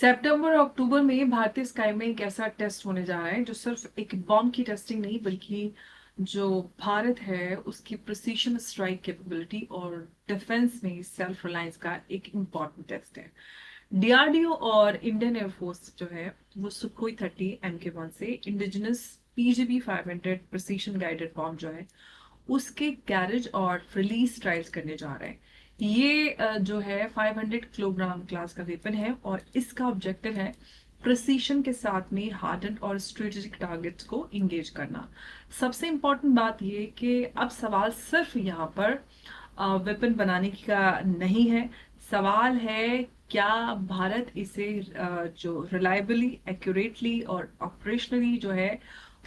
सितंबर और अक्टूबर में भारतीय स्काई में एक ऐसा टेस्ट होने जा रहा है जो सिर्फ एक बॉम्ब की टेस्टिंग नहीं बल्कि जो भारत है उसकी प्रिसीशन स्ट्राइक कैपेबिलिटी और डिफेंस में सेल्फ रिलायंस का एक इम्पॉर्टेंट टेस्ट है। डीआरडीओ और इंडियन एयरफोर्स जो है वो सुखोई 30 MK1 से indigenous PGB-500 precision guided bomb जो है उसके गैरेज और रिलीज ट्रायल्स करने जा रहे हैं। ये जो है 500 किलोग्राम क्लास का वेपन है और इसका ऑब्जेक्टिव है प्रिसीशन के साथ में हार्डन और स्ट्रेटेजिक टारगेट्स को इंगेज करना। सबसे इंपॉर्टेंट बात ये कि अब सवाल सिर्फ यहाँ पर वेपन बनाने का नहीं है। सवाल है क्या भारत इसे जो रिलायबली एक्यूरेटली और ऑपरेशनली जो है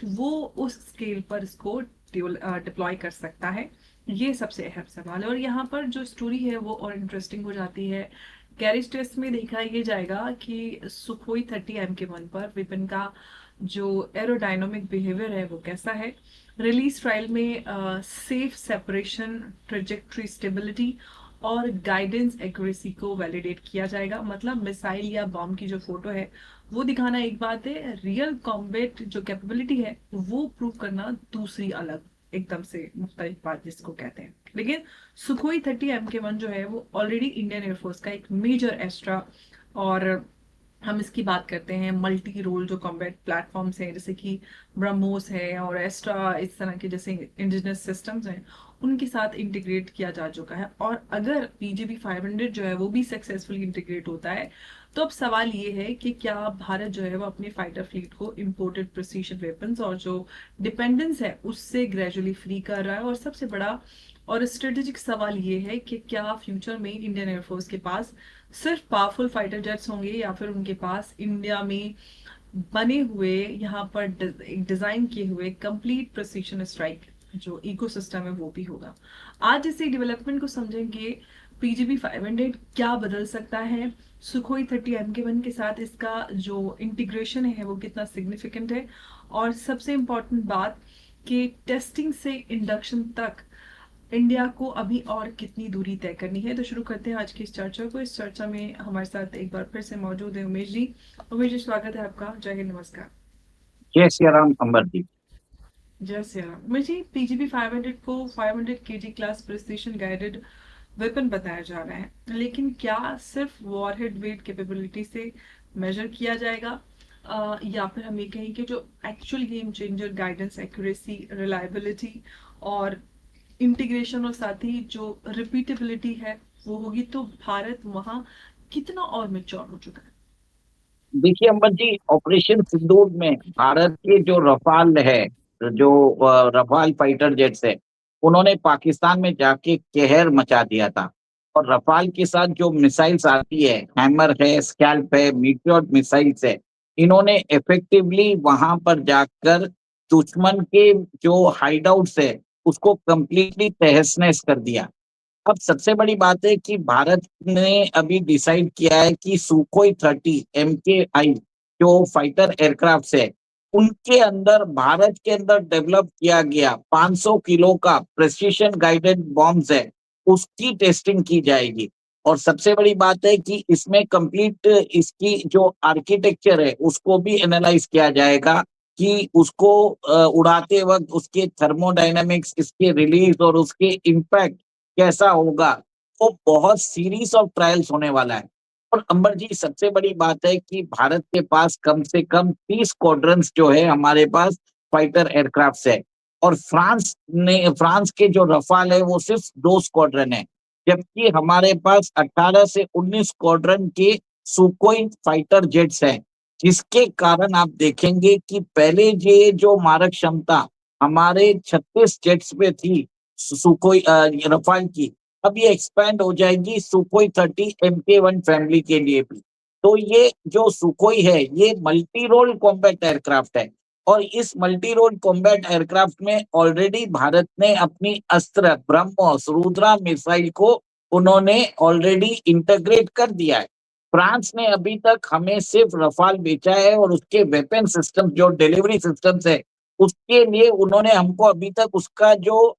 वो उस स्केल पर इसको डिप्लॉय कर सकता है। ये सबसे अहम सवाल है और यहाँ पर जो स्टोरी है वो और इंटरेस्टिंग हो जाती है। गैरेज टेस्ट में देखा ये जाएगा कि सुखोई 30 MK1 पर वेपन का जो एरोडायनामिक बिहेवियर है वो कैसा है। रिलीज ट्रायल में सेफ सेपरेशन, ट्रेजेक्ट्री स्टेबिलिटी और गाइडेंस एक्यूरेसी को वैलिडेट किया जाएगा। मतलब मिसाइल या बॉम्ब की जो फोटो है वो दिखाना एक बात है, रियल कॉम्बैट जो कैपेबिलिटी है वो प्रूव करना दूसरी अलग एकदम से मुख्तलिफ बात जिसको कहते हैं। लेकिन सुखोई 30 MK1 जो है वो ऑलरेडी इंडियन एयरफोर्स का एक मेजर एस्ट्रा और हम इसकी बात करते हैं मल्टी रोल जो कॉम्बैट प्लेटफॉर्म्स हैं जैसे कि ब्रह्मोस है और एस्ट्रा, इस तरह के जैसे इंडिजिनस सिस्टम्स हैं उनके साथ इंटीग्रेट किया जा चुका है। और अगर PGB-500 जो है वो भी सक्सेसफुली इंटीग्रेट होता है तो अब सवाल ये है कि क्या भारत जो है वो अपने फाइटर फ्लीट को इम्पोर्टेड प्रिसीशन वेपन्स और जो डिपेंडेंस है उससे ग्रेजुअली फ्री कर रहा है। और सबसे बड़ा और स्ट्रेटेजिक सवाल ये है कि क्या फ्यूचर में इंडियन एयरफोर्स के पास सिर्फ पावरफुल फाइटर जेट्स होंगे या फिर उनके पास इंडिया में बने हुए यहाँ पर डिजाइन किए हुए कंप्लीट प्रिसीशन स्ट्राइक जो इकोसिस्टम है वो भी होगा। आज इसी डेवलपमेंट को समझेंगे। PGB-500 क्या बदल सकता है, सुखोई 30 MK1 के साथ इसका जो इंटीग्रेशन है वो कितना सिग्निफिकेंट है और सबसे इम्पोर्टेंट बात कि टेस्टिंग से इंडक्शन तक इंडिया को अभी और कितनी दूरी तय करनी है। तो शुरू करते हैं आज की इस चर्चा को। इस चर्चा में हमारे साथ एक बार फिर से मौजूद है उमेश जी। उमेश जी, स्वागत है आपका। जय हिंद, नमस्कार। जय सिया राम अंबर जी। जय श्री राम। उमेश जी, PGB-500 को 500 kg class precision guided weapon बताया जा रहा है, लेकिन क्या सिर्फ वॉरहेड वेट कैपेबिलिटी से मेजर किया जाएगा या फिर हम ये कहें कि जो actual game changer guidance, accuracy, reliability और इंटीग्रेशन और साथ ही जो रिपीटेबिलिटी है वो होगी, तो भारत वहां कितना और मेच्योर हो चुका है? देखिए अंबर जी, ऑपरेशन सिंदूर में भारत के जो रफाल है, जो रफाल फाइटर जेट्स है, उन्होंने पाकिस्तान में जाके कहर मचा दिया था। और रफाल के साथ जो मिसाइल्स आती है, हैमर है, स्कैल्प है, मीटियोर मिसाइल्स है, इन्होंने इफेक्टिवली वहां पर जाकर दुश्मन के जो हाइडआउट्स है उसको कंप्लीटली तहस नहस कर दिया। अब सबसे बड़ी बात है कि भारत ने अभी डिसाइड किया है कि सुखोई 30 MKI जो फाइटर एयरक्राफ्ट है, उनके अंदर भारत के अंदर डेवलप किया गया 500 किलो का प्रेसिशन गाइडेड बॉम्ब्स है, उसकी टेस्टिंग की जाएगी। और सबसे बड़ी बात है कि इसमें कंप्लीट इसकी जो आर्किटेक्चर है उसको भी एनालाइज किया जाएगा कि उसको उड़ाते वक्त उसके थर्मोडायनामिक्स, इसके रिलीज और उसके इम्पैक्ट कैसा होगा। वो बहुत सीरीज ऑफ ट्रायल्स होने वाला है। और अंबर जी, सबसे बड़ी बात है कि भारत के पास कम से कम 30 स्क्वाड्रंस जो है हमारे पास फाइटर एयरक्राफ्ट है। और फ्रांस के जो रफाल है वो सिर्फ 2 स्क्वाड्रन है, जबकि हमारे पास 18 से 19 स्क्वाड्रन के सुकोई फाइटर जेट्स हैं। जिसके कारण आप देखेंगे कि पहले ये जो मारक क्षमता हमारे 36 जेट्स पे थी सुकोई रफाल की, अब ये एक्सपैंड हो जाएगी सुकोई 30 MK1 फैमिली के लिए भी। तो ये जो सुकोई है ये मल्टी रोल कॉम्बैट एयरक्राफ्ट है। और इस मल्टी रोल कॉम्बैट एयरक्राफ्ट में ऑलरेडी भारत ने अपनी अस्त्र ब्रह्मोस रुद्रा मिसाइल को उन्होंने ऑलरेडी इंटीग्रेट कर दिया है। फ्रांस ने अभी तक हमें सिर्फ रफाल बेचा है और उसके वेपन सिस्टम जो डिलीवरी सिस्टम्स है उसके लिए उन्होंने हमको अभी तक उसका जो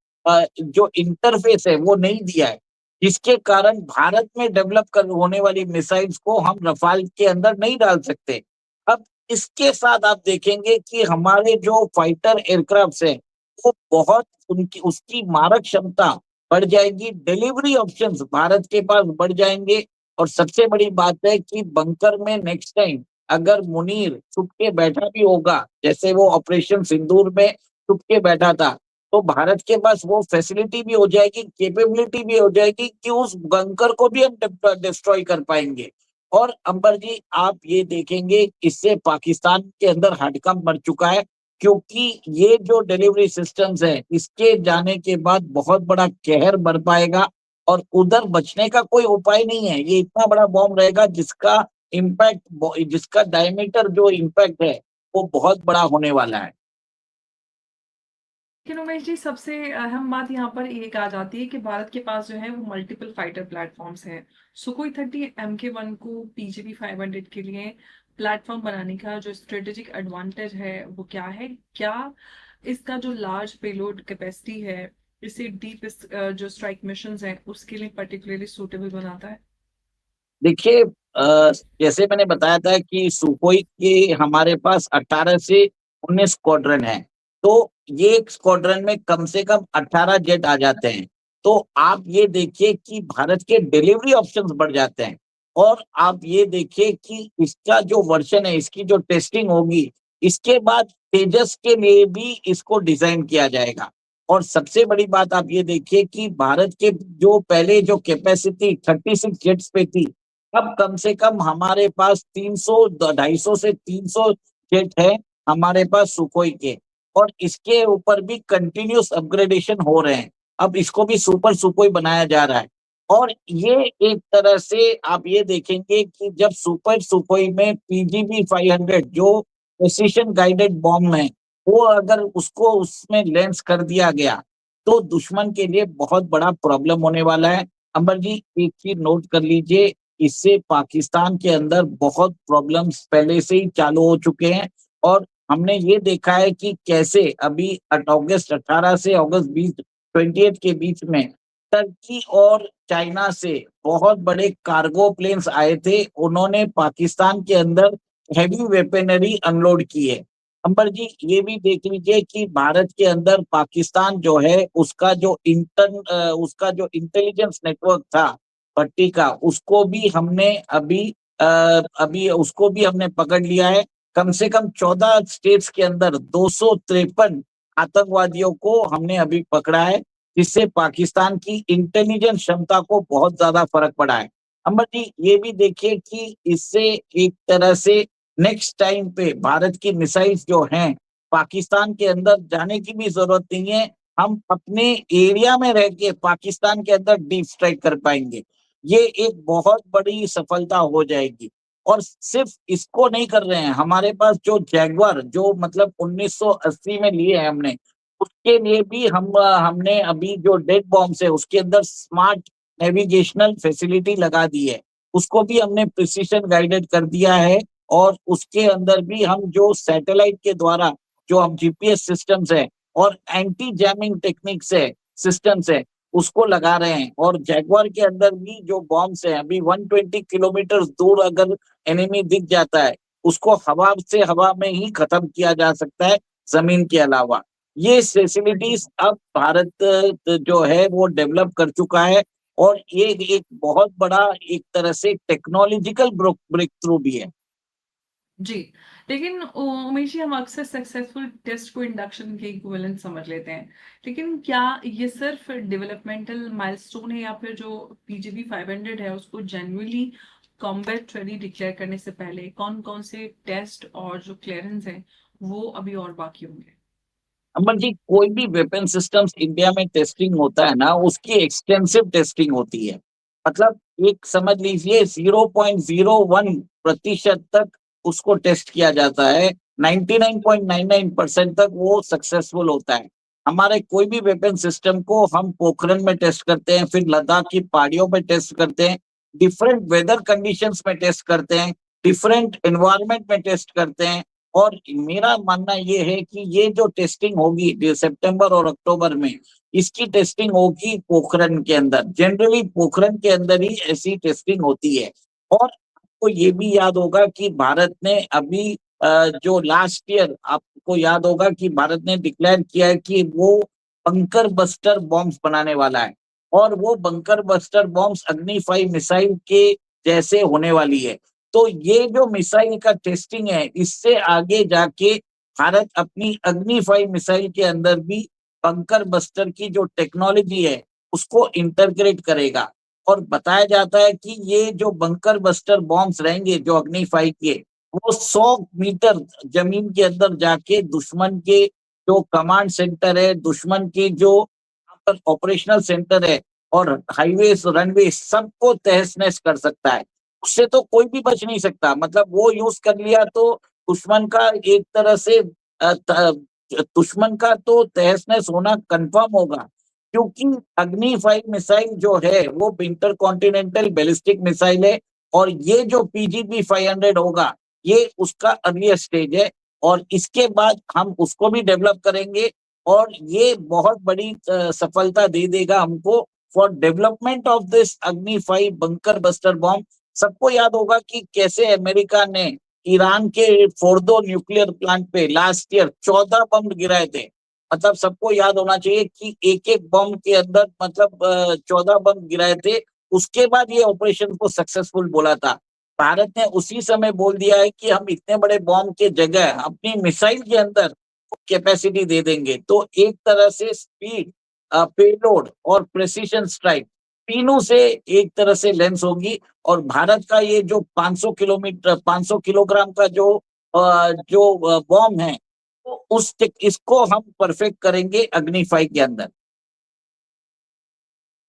इंटरफेस है वो नहीं दिया है। जिसके कारण भारत में डेवलप कर होने वाली मिसाइल्स को हम रफाल के अंदर नहीं डाल सकते। अब इसके साथ आप देखेंगे कि हमारे जो फाइटर एयरक्राफ्ट्स है वो बहुत उनकी उसकी मारक क्षमता बढ़ जाएगी, डिलीवरी ऑप्शंस भारत के पास बढ़ जाएंगे। और सबसे बड़ी बात है कि बंकर में नेक्स्ट टाइम अगर मुनीर छुप के बैठा भी होगा, जैसे वो ऑपरेशन सिंदूर में छुप के बैठा था, तो भारत के पास वो फैसिलिटी भी हो जाएगी, कैपेबिलिटी भी हो जाएगी कि उस बंकर को भी हम डिस्ट्रॉय कर पाएंगे। और अंबर जी आप ये देखेंगे इससे पाकिस्तान के अंदर हडकंप मच चुका है, क्योंकि ये जो डिलीवरी सिस्टम्स है इसके जाने के बाद बहुत बड़ा कहर बढ़ पाएगा और उधर बचने का कोई उपाय नहीं है। ये इतना बड़ा बॉम्ब रहेगा जिसका इम्पैक्ट, जिसका डायमीटर जो इम्पैक्ट है वो बहुत बड़ा होने वाला है। लेकिन उमेश जी, सबसे अहम बात यहाँ पर एक आ जाती है कि भारत के पास जो है वो मल्टीपल फाइटर प्लेटफॉर्म्स हैं। सुखोई 30 MK1 को पीजेबी 500 के लिए प्लेटफॉर्म बनाने का जो स्ट्रेटेजिक एडवांटेज है वो क्या है? क्या इसका जो लार्ज पेलोड कैपेसिटी है इसे डीप जो स्ट्राइक मिशंस हैं उसके लिए पर्टिकुलरली सूटेबल बनाता है? देखिए जैसे मैंने बताया था कि सुखोई के हमारे पास 18 से 19 स्क्वाड्रन है, तो ये एक स्क्वाड्रन में कम से कम 18 जेट आ जाते हैं। तो आप ये देखिए कि भारत के डिलीवरी ऑप्शंस बढ़ जाते हैं। और आप ये देखिए कि इसका जो वर्जन है, इसकी जो टेस्टिंग होगी, इसके बाद तेजस के लिए भी इसको डिजाइन किया जाएगा। और सबसे बड़ी बात आप ये देखिए कि भारत के जो पहले जो कैपेसिटी 36 जेट्स पे थी, अब कम से कम हमारे पास 300 250 से 300 जेट है हमारे पास सुखोई के। और इसके ऊपर भी कंटिन्यूस अपग्रेडेशन हो रहे हैं, अब इसको भी सुपर सुखोई बनाया जा रहा है। और ये एक तरह से आप ये देखेंगे कि जब सुपर सुखोई में पीजीबी 500 जो प्रिसिशन गाइडेड बॉम्ब है, वो अगर उसको उसमें लेंस कर दिया गया तो दुश्मन के लिए बहुत बड़ा प्रॉब्लम होने वाला है। अंबर जी एक चीज नोट कर लीजिए, इससे पाकिस्तान के अंदर बहुत प्रॉब्लम्स पहले से ही चालू हो चुके हैं। और हमने ये देखा है कि कैसे अभी अगस्त 18 से अगस्त 28 के बीच में टर्की और चाइना से बहुत बड़े कार्गो प्लेन्स आए थे, उन्होंने पाकिस्तान के अंदर हैवी वेपनरी अनलोड की है। अंबर जी ये भी देख लीजिए कि भारत के अंदर पाकिस्तान जो है उसका जो इंटेलिजेंस नेटवर्क था भट्टी का, उसको भी हमने अभी उसको भी हमने पकड़ लिया है। कम से कम 14 स्टेट्स के अंदर 253 आतंकवादियों को हमने अभी पकड़ा है, जिससे पाकिस्तान की इंटेलिजेंस क्षमता को बहुत ज्यादा फर्क पड़ा है। अमर जी ये भी देखिए कि इससे एक तरह से नेक्स्ट टाइम पे भारत की मिसाइल्स जो हैं पाकिस्तान के अंदर जाने की भी जरूरत नहीं है, हम अपने एरिया में रह के पाकिस्तान के अंदर डीप स्ट्राइक कर पाएंगे। ये एक बहुत बड़ी सफलता हो जाएगी। और सिर्फ इसको नहीं कर रहे हैं, हमारे पास जो जैगवार जो मतलब 1980 में लिए हैं हमने, उसके लिए भी हमने अभी जो डेड बॉम्ब्स है उसके अंदर स्मार्ट नेविगेशनल फैसिलिटी लगा दी है, उसको भी हमने प्रिसिशन गाइडेड कर दिया है। और उसके अंदर भी हम जो सैटेलाइट के द्वारा जो हम जीपीएस सिस्टम्स है और एंटी जैमिंग टेक्निक्स है, सिस्टम्स है, उसको लगा रहे हैं। और जैगवार के अंदर भी जो बॉम्ब्स है अभी 120 किलोमीटर दूर अगर एनिमी दिख जाता है, उसको हवा से हवा में ही खत्म किया जा सकता है, जमीन के अलावा। ये फैसिलिटीज अब भारत जो है वो डेवलप कर चुका है। और ये एक बहुत बड़ा एक तरह से टेक्नोलॉजिकल ब्रेक थ्रू भी है। जी, लेकिन उमेश जी, हम अक्सर सक्सेसफुल टेस्ट को इंडक्शन के इक्विवेलेंट समझ लेते हैं। लेकिन क्या ये सिर्फ डेवलपमेंटल माइलस्टोन है या फिर जो पीजीबी 500 है उसको जेन्युइनली कॉम्बैट रेडी डिक्लेयर करने से पहले कौन-कौन से टेस्ट और जो क्लियरेंस है वो अभी और बाकी होंगे? अमन जी कोई भी वेपन सिस्टम्स इंडिया में टेस्टिंग होता है ना, उसकी एक्सटेंसिव टेस्टिंग होती है। मतलब एक समझ लीजिए 0.01% तक उसको टेस्ट किया जाता है, 99.99% तक वो सक्सेसफुल होता है। हमारे कोई भी वेपन सिस्टम को हम पोखरण में टेस्ट करते हैं, फिर लद्दाख की पहाड़ियों में टेस्ट करते हैं, डिफरेंट वेदर कंडीशंस में टेस्ट करते हैं, डिफरेंट एनवायरनमेंट में टेस्ट करते हैं। और मेरा मानना ये है कि ये जो टेस्टिंग होगी सितंबर और अक्टूबर में, इसकी टेस्टिंग होगी पोखरण के अंदर। जनरली पोखरण के अंदर ही ऐसी टेस्टिंग होती है। और आपको ये भी याद होगा कि भारत ने अभी जो लास्ट ईयर, आपको याद होगा कि भारत ने डिक्लेयर किया है कि वो बंकर बस्टर बॉम्ब्स बनाने वाला है। और वो बंकर बस्टर बॉम्ब्स अग्नि 5 मिसाइल के जैसे होने वाली है। तो ये जो मिसाइल का टेस्टिंग है, इससे आगे जाके भारत अपनी अग्नि 5 मिसाइल के अंदर भी बंकर बस्टर की जो टेक्नोलॉजी है उसको इंटरग्रेट करेगा। और बताया जाता है कि ये जो बंकर बस्टर बॉम्ब्स रहेंगे जो अग्नि 5 के, वो 100 मीटर जमीन के अंदर जाके दुश्मन के जो कमांड सेंटर है, दुश्मन की जो ऑपरेशनल सेंटर है और हाईवे रनवे सबको तहस नहस कर सकता है। उससे तो कोई भी बच नहीं सकता। मतलब वो यूज कर लिया तो दुश्मन का एक तरह से दुश्मन का तो तहस नहस होना कंफर्म होगा। क्योंकि अग्नि 5 मिसाइल जो है वो इंटर कॉन्टिनेंटल बैलिस्टिक मिसाइल है। और ये जो पीजीपी 500 होगा, ये उसका अर्लियर स्टेज है। और इसके बाद हम उसको भी डेवलप करेंगे। और ये बहुत बड़ी सफलता दे देगा हमको फॉर डेवलपमेंट ऑफ दिस अग्नि 5 बंकर बस्टर बॉम्ब। सबको याद होगा कि कैसे अमेरिका ने ईरान के फोर्दो न्यूक्लियर प्लांट पे लास्ट ईयर 14 बम गिराए थे। मतलब सबको याद होना चाहिए कि एक एक बम के अंदर मतलब 14 बम गिराए थे। उसके बाद ये ऑपरेशन को सक्सेसफुल बोला था। भारत ने उसी समय बोल दिया है कि हम इतने बड़े बॉम्ब के जगह अपनी मिसाइल के अंदर कैपेसिटी दे देंगे। तो एक तरह से स्पीड, पेलोड और प्रेसिशन स्ट्राइक, तीनों से एक तरह से लेंस होगी। और भारत का ये जो 500 किलोमीटर 500 किलोग्राम का जो बॉम्ब है, तो इसको हम परफेक्ट करेंगे अग्नि 5 के अंदर।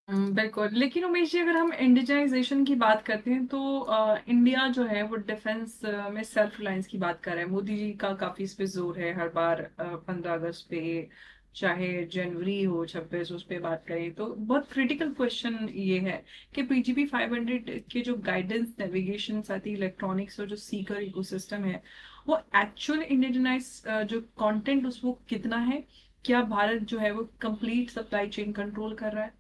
बिल्कुल। लेकिन उमेश जी, अगर हम इंडिजिनाइजेशन की बात करते हैं तो इंडिया जो है वो डिफेंस में सेल्फ रिलायंस की बात कर रहा है। मोदी जी का काफी इस पे जोर है हर बार। 15 अगस्त पे, चाहे जनवरी हो 26, उस पे बात करें तो बहुत क्रिटिकल क्वेश्चन ये है कि पीजीपी 500 के जो गाइडेंस, नेविगेशन, साथ ही इलेक्ट्रॉनिक्स और जो सीकर इकोसिस्टम है, वो एक्चुअल इंडिजिनाइज जो कंटेंट उसको कितना है? क्या भारत जो है वो कंप्लीट सप्लाई चेन कंट्रोल कर रहा है?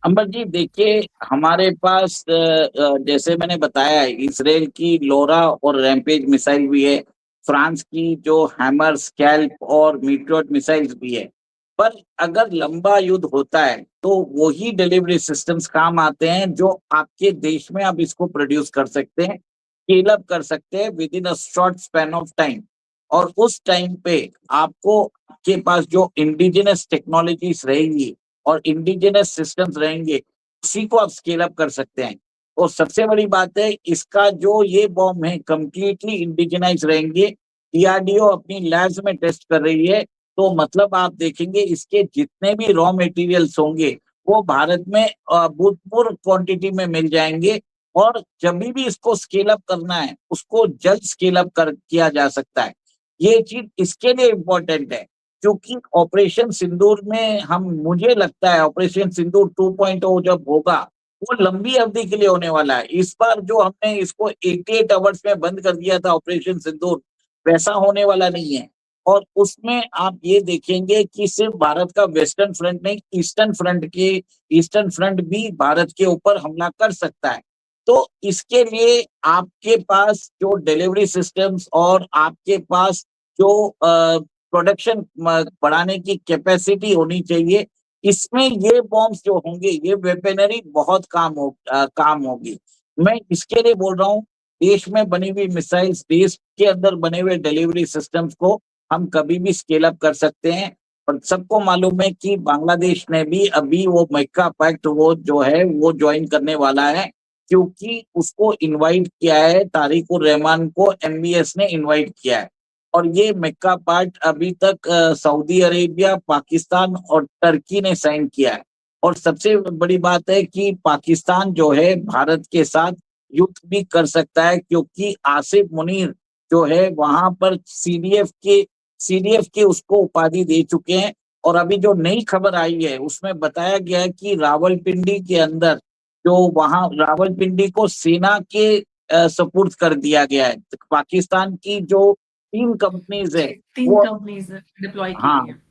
अंबर जी देखिए, हमारे पास जैसे मैंने बताया है, इसराइल की लोरा और रैम्पेज मिसाइल भी है। फ्रांस की जो हैमर, स्कैल्प और मीटियोर मिसाइल्स भी है। पर अगर लंबा युद्ध होता है तो वही डिलीवरी सिस्टम्स काम आते हैं जो आपके देश में आप इसको प्रोड्यूस कर सकते हैं, स्केल अप कर सकते हैं with in a short span of time. और उस टाइम पे आपको आपके पास जो इंडिजिनस टेक्नोलॉजीज रहेंगी और इंडिजिनस सिस्टम्स रहेंगे, उसी को आप स्केल अप कर सकते हैं। और सबसे बड़ी बात है, इसका जो ये बॉम्ब है कंप्लीटली इंडिजिनाइज रहेंगे। डीआरडीओ अपनी लैब्स में टेस्ट कर रही है। तो मतलब आप देखेंगे इसके जितने भी रॉ मटेरियल्स होंगे वो भारत में भूतपूर्व क्वांटिटी में मिल जाएंगे। और जब भी इसको स्केल अप करना है उसको जल्द स्केल अप कर किया जा सकता है। ये चीज इसके लिए इम्पोर्टेंट है क्योंकि ऑपरेशन सिंदूर में हम मुझे लगता है ऑपरेशन सिंदूर 2.0 जब होगा वो लंबी अवधि के लिए होने वाला है। इस बार जो हमने इसको 88 आवर्स में बंद कर दिया था ऑपरेशन सिंदूर, वैसा होने वाला नहीं है। और उसमें आप ये देखेंगे कि सिर्फ भारत का वेस्टर्न फ्रंट नहीं, ईस्टर्न फ्रंट भी भारत के ऊपर हमला कर सकता है। तो इसके लिए आपके पास जो डिलीवरी सिस्टम्स और आपके पास जो प्रोडक्शन बढ़ाने की कैपेसिटी होनी चाहिए, इसमें ये बॉम्ब्स जो होंगे, ये वेपनरी बहुत काम होगी। मैं इसके लिए बोल रहा हूँ, देश में बनी हुई मिसाइल्स, देश के अंदर बने हुए डिलीवरी सिस्टम्स को हम कभी भी स्केल अप कर सकते हैं। और सबको मालूम है कि बांग्लादेश ने भी अभी वो मक्का पैक्ट वो जो है वो ज्वाइन करने वाला है। क्योंकि उसको इनवाइट किया है, तारिक उर रहमान को एमबीएस ने इनवाइट किया है। और ये मक्का पैक्ट अभी तक सऊदी अरेबिया, पाकिस्तान और टर्की ने साइन किया है। और सबसे बड़ी बात है कि पाकिस्तान जो है भारत के साथ युद्ध भी कर सकता है क्योंकि आसिफ मुनीर जो है वहां पर सीडीएफ के उसको उपाधि दे चुके हैं। और अभी जो नई खबर आई है उसमें बताया गया है कि रावलपिंडी के अंदर जो वहां रावलपिंडी को सेना के सपुर्द कर दिया गया है। पाकिस्तान की जो 3 कंपनीज है जी, 3 वो। कंपनीज़ डिप्लॉय की हाँ, गई हैं।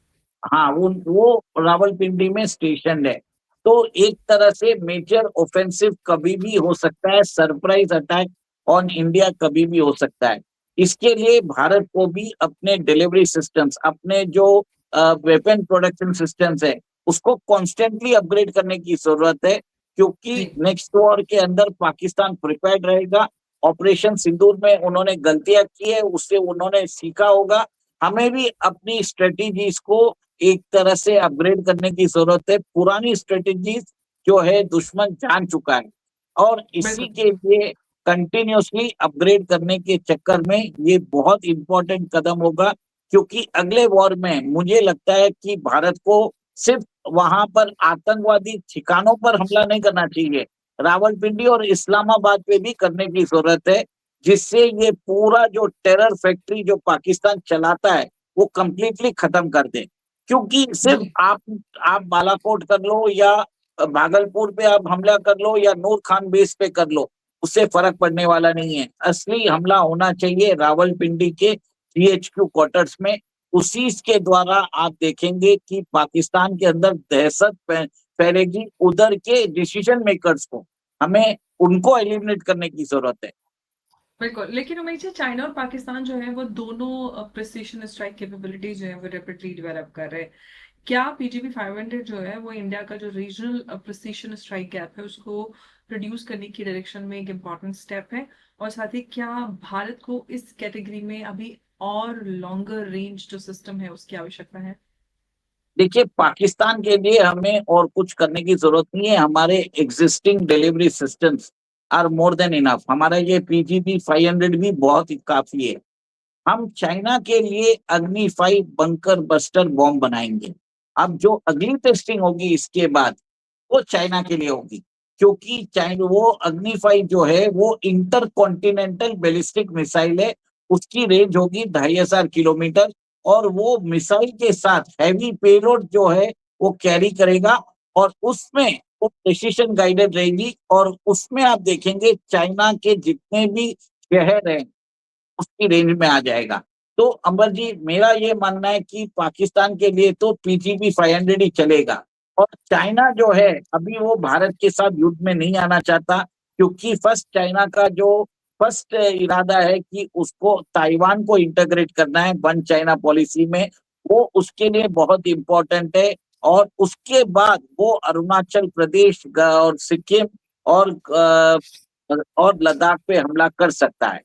हाँ, वो रावलपिंडी में स्टेशन है। तो एक तरह से मेजर ऑफेंसिव कभी भी हो सकता है, सरप्राइज अटैक ऑन इंडिया कभी भी हो सकता है। इसके लिए भारत को भी अपने डिलीवरी सिस्टम्स, अपने जो वेपन प्रोडक्शन सिस्टम्स है, उसको कॉन्स्टेंटली अपग्रेड करने की जरूरत है, क्योंकि जी, नेक्स्ट वॉर के अंदर पाकिस्तान प्रिपेयर्ड रहेगा। ऑपरेशन सिंदूर में उन्होंने गलतियां की है, उससे उन्होंने सीखा होगा। हमें भी अपनी स्ट्रेटेजीज को एक तरह से अपग्रेड करने की जरूरत है। पुरानी स्ट्रेटेजीज जो है दुश्मन जान चुका है, और इसी बिल्कुल। के लिए कंटिन्यूअसली अपग्रेड करने के चक्कर में ये बहुत इंपॉर्टेंट कदम होगा। क्योंकि अगले वॉर में मुझे लगता है कि भारत को सिर्फ वहां पर आतंकवादी ठिकानों पर हमला नहीं करना चाहिए, रावलपिंडी और इस्लामाबाद पे भी करने की जरूरत है, जिससे ये पूरा जो टेरर फैक्ट्री जो पाकिस्तान चलाता है वो कंप्लीटली खत्म कर दे। क्योंकि सिर्फ जी, आप बालाकोट कर लो या भागलपुर पे आप हमला कर लो या नूर खान बेस पे कर लो, उससे फर्क पड़ने वाला नहीं है। असली हमला होना चाहिए रावलपिंडी के सीएचक्यू क्वार्टर्स में। उसी के द्वारा आप देखेंगे कि पाकिस्तान के अंदर दहशत फैलेगी। उधर के डिसीजन मेकर्स को, हमें उनको एलिमिनेट करने की जरूरत है। बिल्कुल। लेकिन उमेश जी, चाइना और पाकिस्तान जो है वो दोनों प्रिसिशन स्ट्राइक कैपेबिलिटी जो है वो रैपिडली डेवलप कर रहे हैं। क्या पीजीबी 500 जो है वो इंडिया का जो रीजनल प्रिसिशन स्ट्राइक गैप है उसको रिड्यूस करने की डायरेक्शन में एक इम्पॉर्टेंट स्टेप है? और साथ ही क्या भारत को इस कैटेगरी में अभी और लॉन्गर रेंज जो सिस्टम है उसकी आवश्यकता है? देखिए, पाकिस्तान के लिए हमें और कुछ करने की जरूरत नहीं है। हमारे existing delivery systems are more than enough. हमारा ये पीजीबी 500 भी बहुत ही काफी है। हम चाइना के लिए अग्नि 5 बंकर बस्टर बॉम्ब बनाएंगे। अब जो अगली टेस्टिंग होगी इसके बाद, वो चाइना के लिए होगी। क्योंकि चाइना वो अग्नि 5 जो है वो इंटर कॉन्टिनेंटल बैलिस्टिक मिसाइल है। उसकी रेंज होगी 2500 किलोमीटर, और वो मिसाइल के साथ हैवी पेलोड जो है वो कैरी करेगा, और उसमें वो प्रिसिशन गाइडेड रहेगी। और उसमें आप देखेंगे चाइना के जितने भी शहर हैं उसकी रेंज में आ जाएगा। तो अंबर जी, मेरा ये मानना है कि पाकिस्तान के लिए तो पीजीबी 500 ही चलेगा। और चाइना जो है अभी वो भारत के साथ युद्ध में नहीं आना चाहता, क्योंकि फर्स्ट चाइना का जो फर्स्ट इरादा है कि उसको ताइवान को इंटीग्रेट करना है वन चाइना पॉलिसी में। वो उसके लिए बहुत इंपॉर्टेंट है। और उसके बाद वो अरुणाचल प्रदेश और सिक्किम और और लद्दाख पे हमला कर सकता है।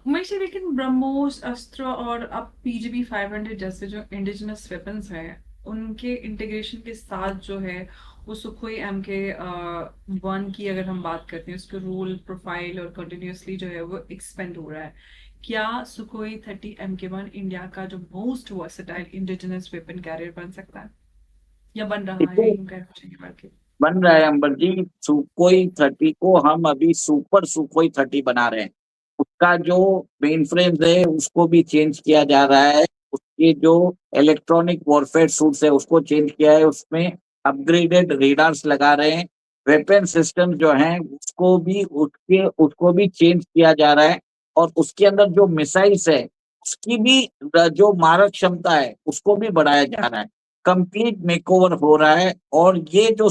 उमेश जी, लेकिन ब्रह्मोस अस्त्र और अब पीजीबी 500 जैसे जो इंडिजिनस वेपन्स हैं उनके इंटीग्रेशन के साथ जो है वो सुखोई एम के 1 की अगर हम बात करते हैं उसके रोल प्रोफाइल और कंटिन्यूअसली जो है वो एक्सपेंड हो रहा है। क्या सुखोई 30 MK1 इंडिया का जो most versatile indigenous weapon carrier बन सकता है या बन रहा है, देखो, यूं कह पूछेंगे बल्कि? बन रहा है अंबर जी। सुखोई 30 को हम अभी सुपर सुखोई 30 बना रहे हैं। उसका जो मेन फ्रेम है उसको भी चेंज किया जा रहा है। उसके जो इलेक्ट्रॉनिक वॉरफेयर सूट्स है उसको चेंज किया है। उसमें अपग्रेडेड रेडार्स लगा रहे हैं। वेपन सिस्टम जो है उसको भी चेंज किया जा रहा है। और उसके अंदर जो मिसाइल्स है उसकी भी जो मारक क्षमता है उसको भी बढ़ाया जा रहा है। कंप्लीट मेकओवर हो रहा है। और ये जो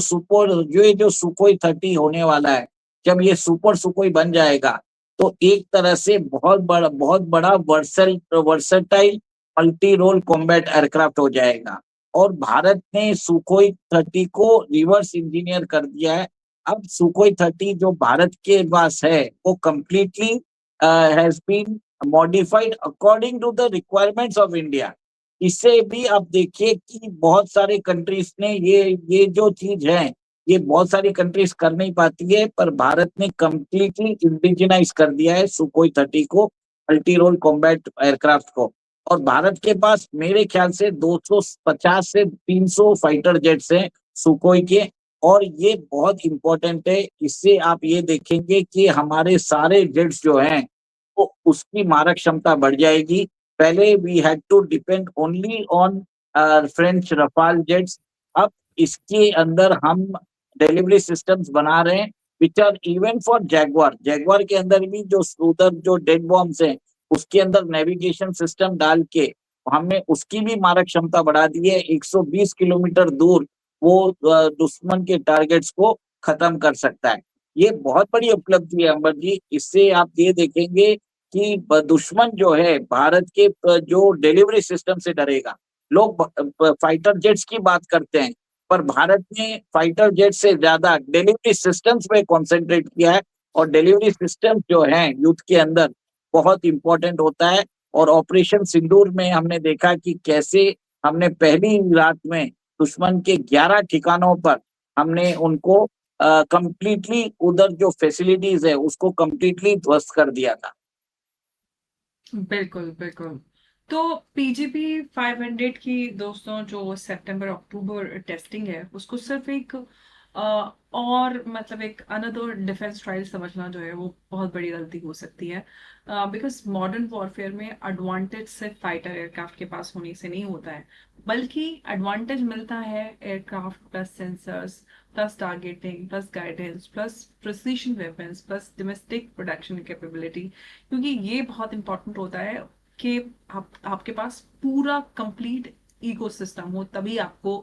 सुकोई 30 होने वाला है, जब ये सुपर सुकोई बन जाएगा तो एक तरह से बहुत बड़ा versatile multi role combat aircraft हो जाएगा। और भारत ने सुकोई 30 को रिवर्स इंजीनियर कर दिया है। अब सुकोई 30 जो भारत के पास है वो completely has been modified according to the requirements of India. इससे भी आप देखिए कि बहुत सारे कंट्रीज ने ये जो चीज है ये बहुत सारी कंट्रीज कर नहीं पाती है, पर भारत ने कंप्लीटली इंडिजिनाइज कर दिया है सुकोई 30 को, मल्टी रोल कॉम्बैट एयरक्राफ्ट को। और भारत के पास मेरे ख्याल से 250 से 300 फाइटर जेट्स हैं सुकोई के। और ये बहुत इंपॉर्टेंट है। इससे आप ये देखेंगे कि हमारे सारे जेट्स जो हैं वो उसकी मारक क्षमता बढ़ जाएगी। पहले we had to depend only on French Rafale jets. अब इसके अंदर हम डिलीवरी सिस्टम्स बना रहे हैं which are even for Jaguar. Jaguar के अंदर भी जो उधर जो डेड बॉम्ब्स हैं उसके अंदर नेविगेशन सिस्टम डाल के हमने उसकी भी मारक क्षमता बढ़ा दी है। 120 किलोमीटर दूर वो दुश्मन के टारगेट्स को खत्म कर सकता है। ये बहुत बड़ी उपलब्धि है अंबर जी। इससे आप ये देखेंगे कि दुश्मन जो है भारत के जो डिलीवरी सिस्टम से डरेगा। लोग फाइटर जेट्स की बात करते हैं, पर भारत ने फाइटर जेट से ज्यादा डिलीवरी सिस्टम्स पे कॉन्सेंट्रेट किया है। और डिलीवरी सिस्टम जो है युद्ध के अंदर बहुत इंपॉर्टेंट होता है। और ऑपरेशन सिंदूर में हमने देखा कि कैसे हमने पहली रात में दुश्मन के 11 ठिकानों पर हमने उनको कंप्लीटली उधर जो फैसिलिटीज है उसको कंप्लीटली ध्वस्त कर दिया था। बिल्कुल, बिल्कुल। तो पीजीपी 500 की दोस्तों जो सितंबर अक्टूबर टेस्टिंग है उसको सिर्फ एक और मतलब एक अनदर डिफेंस ट्रायल समझना जो है वो बहुत बड़ी गलती हो सकती है। बिकॉज मॉडर्न वॉरफेयर में एडवांटेज सिर्फ फाइटर एयरक्राफ्ट के पास होने से नहीं होता है, बल्कि एडवांटेज मिलता है aircraft plus sensors plus targeting plus guidance plus precision weapons plus domestic production capability. क्योंकि ये बहुत इंपॉर्टेंट होता है कि आपके पास पूरा कंप्लीट इकोसिस्टम हो, तभी आपको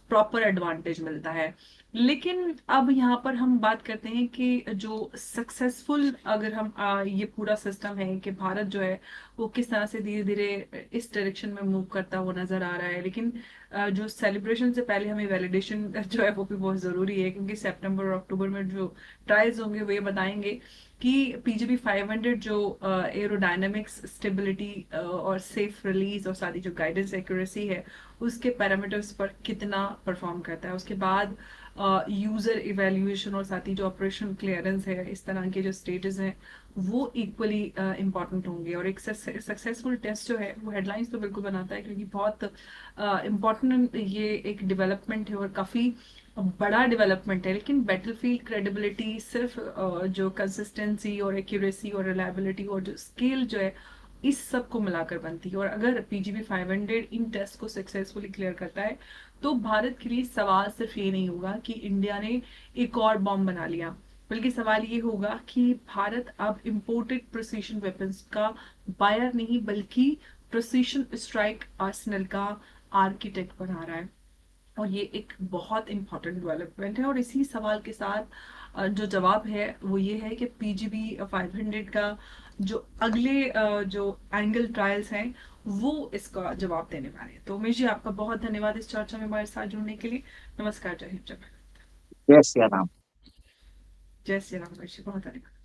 प्रॉपर एडवांटेज मिलता है। लेकिन अब यहाँ पर हम बात करते हैं कि जो सक्सेसफुल अगर हम ये पूरा सिस्टम है कि भारत जो है वो किस तरह से धीरे धीरे इस डायरेक्शन में मूव करता हुआ नजर आ रहा है। लेकिन जो सेलिब्रेशन से पहले हमें वैलिडेशन जो है वो भी बहुत जरूरी है, क्योंकि सितंबर और अक्टूबर में जो ट्रायल्स होंगे वो ये बताएंगे कि पीजीबी 500 जो एरोडायनेमिक्स स्टेबिलिटी और सेफ रिलीज और साथ ही जो गाइडेंस एक्यूरेसी है उसके पैरामीटर्स पर कितना परफॉर्म करता है। उसके बाद यूजर इवेल्युएशन और साथ ही जो ऑपरेशन क्लियरेंस है, इस तरह के जो स्टेजेस हैं वो इक्वली इंपॉर्टेंट होंगे। और एक सक्सेसफुल टेस्ट जो है वो हेडलाइंस तो बिल्कुल बनाता है, क्योंकि बहुत इम्पॉर्टेंट ये एक डेवलपमेंट है और काफी बड़ा डेवलपमेंट है। लेकिन बैटलफील्ड क्रेडिबिलिटी सिर्फ जो कंसिस्टेंसी और एक्यूरेसी और रिलायबिलिटी और जो स्केल जो है इस सब को मिलाकर बनती है। और अगर पीजीबी 500 इन टेस्ट को सक्सेसफुली क्लियर करता है तो भारत के लिए सवाल सिर्फ ये नहीं होगा कि इंडिया ने एक और बॉम्ब बना लिया, बल्कि सवाल ये होगा कि भारत अब इम्पोर्टेड प्रिसीशन वेपन्स का बायर नहीं बल्कि प्रिसीशन स्ट्राइक आर्सेनल का आर्किटेक्ट बना रहा है। और ये एक बहुत इंपॉर्टेंट डेवलपमेंट है। और इसी सवाल के साथ जो जवाब है वो ये है कि पीजीबी 500 का जो अगले जो एंगल ट्रायल्स हैं वो इसका जवाब देने वाले हैं। तो उमेश जी, आपका बहुत धन्यवाद इस चर्चा में हमारे साथ जुड़ने के लिए। नमस्कार, जय हिंद, जय भारत। जय श्री राम। जय श्री राम उमेश जी, बहुत धन्यवाद।